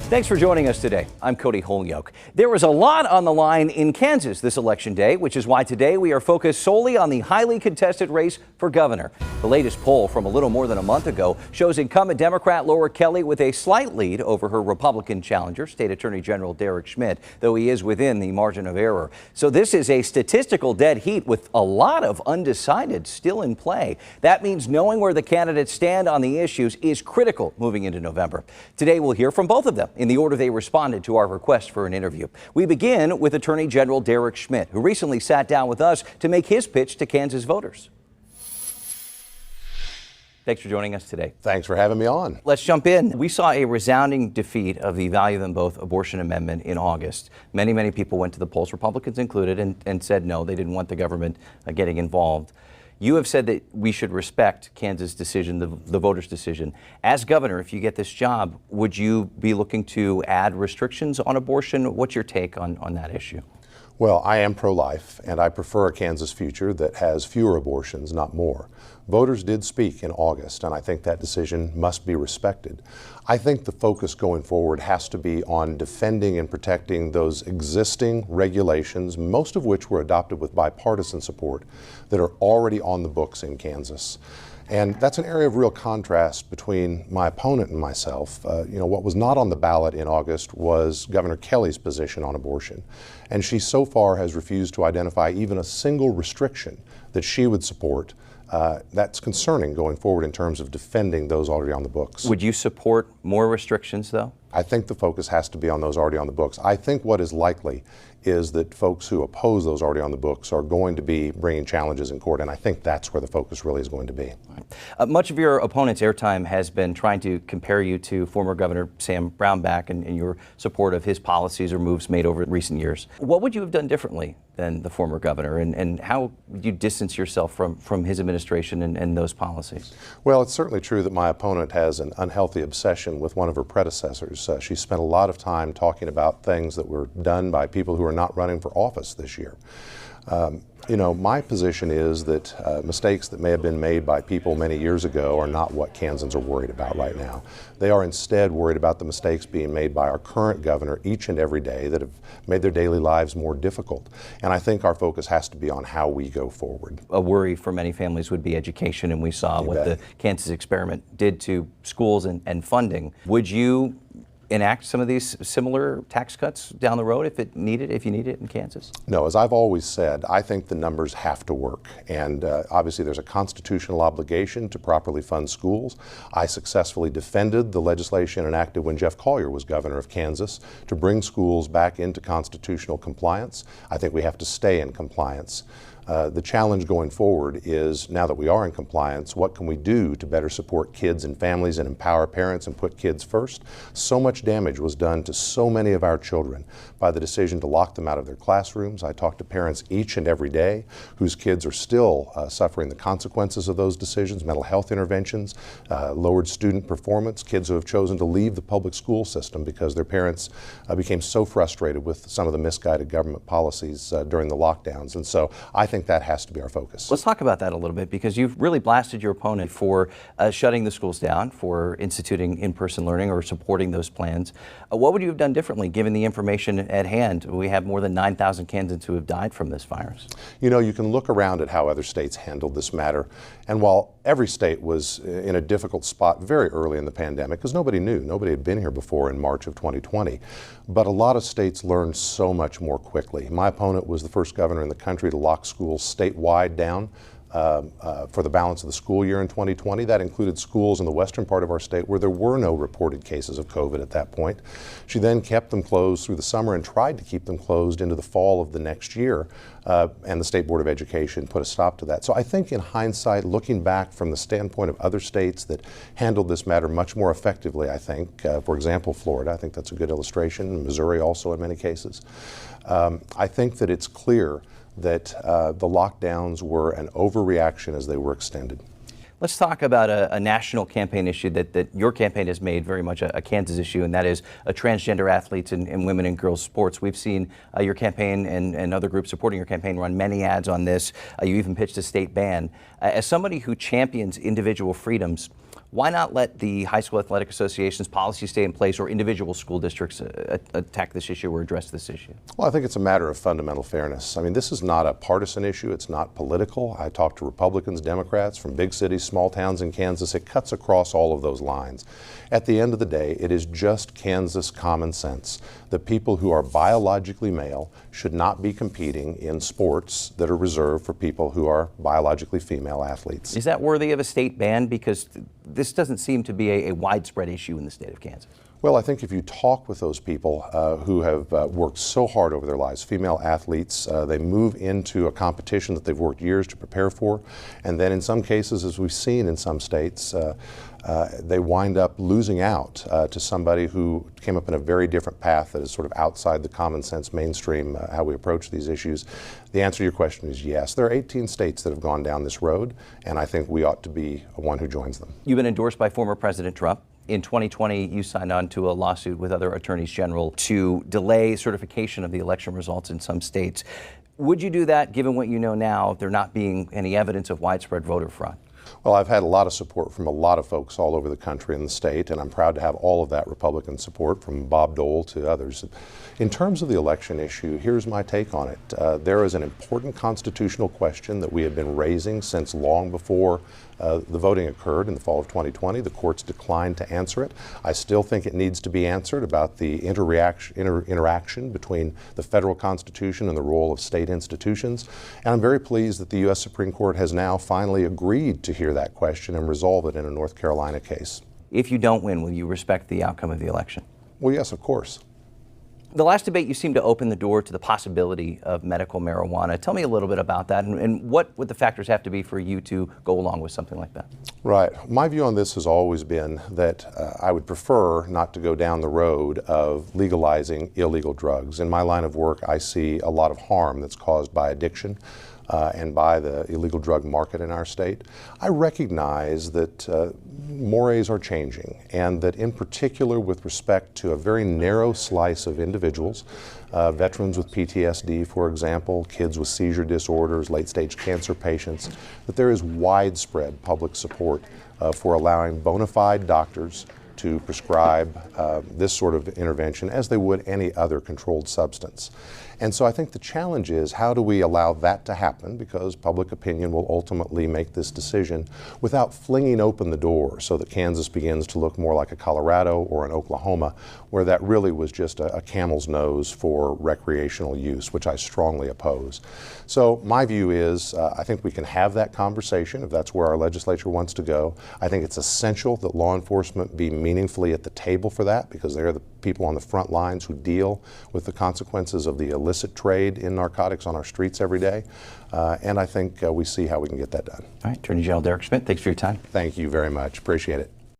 Thanks for joining us today. I'm Cody Holyoke. There was a lot on the line in Kansas this election day, which is why today we are focused solely on the highly contested race for governor. The latest poll from a little more than a month ago shows incumbent Democrat Laura Kelly with a slight lead over her Republican challenger, State Attorney General Derek Schmidt, though he is within the margin of error. So this is a statistical dead heat with a lot of undecided still in play. That means knowing where the candidates stand on the issues is critical moving into November. Today we'll hear from both of them in the order they responded to our request for an interview. We begin with Attorney General Derek Schmidt, who recently sat down with us to make his pitch to Kansas voters. Thanks for joining us today. Thanks for having me on. Let's jump in. We saw a resounding defeat of the Value Them Both abortion amendment in August. Many people went to the polls, Republicans included, and said no, they didn't want the government getting involved. You have said that we should respect Kansas' decision, the voters' decision. As governor, if you get this job, would you be looking to add restrictions on abortion? What's your take on that issue? Well, I am pro-life, and I prefer a Kansas future that has fewer abortions, not more. Voters did speak in August, and I think that decision must be respected. I think the focus going forward has to be on defending and protecting those existing regulations, most of which were adopted with bipartisan support, that are already on the books in Kansas. And that's an area of real contrast between my opponent and myself. What was not on the ballot in August was Governor Kelly's position on abortion. And she so far has refused to identify even a single restriction that she would support. That's concerning going forward in terms of defending those already on the books. Would you support more restrictions, though? I think the focus has to be on those already on the books. I think what is likely is that folks who oppose those already on the books are going to be bringing challenges in court, and I think that's where the focus really is going to be. Much of your opponent's airtime has been trying to compare you to former Governor Sam Brownback and your support of his policies or moves made over recent years. What would you have done differently than the former governor, and how would you distance yourself from his administration and those policies? Well, it's certainly true that my opponent has an unhealthy obsession with one of her predecessors. She spent a lot of time talking about things that were done by people who are not running for office this year. My position is that mistakes that may have been made by people many years ago are not what Kansans are worried about right now. They are instead worried about the mistakes being made by our current governor each and every day that have made their daily lives more difficult. And I think our focus has to be on how we go forward. A worry for many families would be education, and we saw what the Kansas experiment did to schools and funding. Would you enact some of these similar tax cuts down the road if you need it in Kansas? No, as I've always said, I think the numbers have to work. And obviously there's a constitutional obligation to properly fund schools. I successfully defended the legislation enacted when Jeff Collier was governor of Kansas to bring schools back into constitutional compliance. I think we have to stay in compliance. The challenge going forward is, now that we are in compliance, what can we do to better support kids and families and empower parents and put kids first? So much damage was done to so many of our children by the decision to lock them out of their classrooms. I talk to parents each and every day whose kids are still suffering the consequences of those decisions, mental health interventions, lowered student performance, kids who have chosen to leave the public school system because their parents became so frustrated with some of the misguided government policies during the lockdowns. And so I think that has to be our focus. Let's talk about that a little bit, because you've really blasted your opponent for shutting the schools down, for instituting in-person learning or supporting those plans. What would you have done differently given the information at hand? We have more than 9,000 Kansans who have died from this virus. You can look around at how other states handled this matter, and while every state was in a difficult spot very early in the pandemic, because nobody knew, nobody had been here before in March of 2020, but a lot of states learned so much more quickly. My opponent was the first governor in the country to lock schools statewide down for the balance of the school year in 2020. That included schools in the western part of our state where there were no reported cases of COVID at that point. She then kept them closed through the summer and tried to keep them closed into the fall of the next year, and the State Board of Education put a stop to that. So I think in hindsight, looking back from the standpoint of other states that handled this matter much more effectively, I think, for example, Florida, I think that's a good illustration, Missouri also in many cases, I think that it's clear that the lockdowns were an overreaction as they were extended. Let's talk about a national campaign issue that your campaign has made very much a Kansas issue, and that is transgender athletes in women and girls sports. We've seen your campaign and other groups supporting your campaign run many ads on this. You even pitched a state ban. As somebody who champions individual freedoms, Why not let the high school athletic association's policy stay in place, or individual school districts attack this issue or address this issue? Well, I think it's a matter of fundamental fairness. I mean, this is not a partisan issue. It's not political. I talk to Republicans, Democrats from big cities, small towns in Kansas. It cuts across all of those lines. At the end of the day, it is just Kansas common sense that people who are biologically male should not be competing in sports that are reserved for people who are biologically female athletes. Is that worthy of a state ban? Because this doesn't seem to be a widespread issue in the state of Kansas. Well, I think if you talk with those people who have worked so hard over their lives, female athletes, they move into a competition that they've worked years to prepare for, and then in some cases, as we've seen in some states, they wind up losing out to somebody who came up in a very different path that is sort of outside the common sense mainstream how we approach these issues. The answer to your question is yes. There are 18 states that have gone down this road, and I think we ought to be one who joins them. You've been endorsed by former President Trump. In 2020, you signed on to a lawsuit with other attorneys general to delay certification of the election results in some states. Would you do that, given what you know now, there not being any evidence of widespread voter fraud? Well, I've had a lot of support from a lot of folks all over the country and the state, and I'm proud to have all of that Republican support, from Bob Dole to others. In terms of the election issue, here's my take on it. There is an important constitutional question that we have been raising since long before the voting occurred in the fall of 2020. The courts declined to answer it. I still think it needs to be answered about the interaction between the federal Constitution and the role of state institutions. And I'm very pleased that the U.S. Supreme Court has now finally agreed to hear that question and resolve it in a North Carolina case. If you don't win, will you respect the outcome of the election? Well, yes, of course. The last debate, you seemed to open the door to the possibility of medical marijuana. Tell me a little bit about that, and what would the factors have to be for you to go along with something like that? Right. My view on this has always been that I would prefer not to go down the road of legalizing illegal drugs. In my line of work, I see a lot of harm that's caused by addiction and by the illegal drug market in our state. I recognize that mores are changing, and that in particular with respect to a very narrow slice of individuals, veterans with PTSD, for example, kids with seizure disorders, late-stage cancer patients, that there is widespread public support for allowing bona fide doctors to prescribe this sort of intervention as they would any other controlled substance. And so I think the challenge is, how do we allow that to happen, because public opinion will ultimately make this decision, without flinging open the door so that Kansas begins to look more like a Colorado or an Oklahoma, where that really was just a camel's nose for recreational use, which I strongly oppose. So my view is, I think we can have that conversation if that's where our legislature wants to go. I think it's essential that law enforcement be meaningfully at the table for that, because they're the people on the front lines who deal with the consequences of the illicit trade in narcotics on our streets every day. And I think we see how we can get that done. All right, Attorney General Derek Schmidt, thanks for your time. Thank you very much. Appreciate it.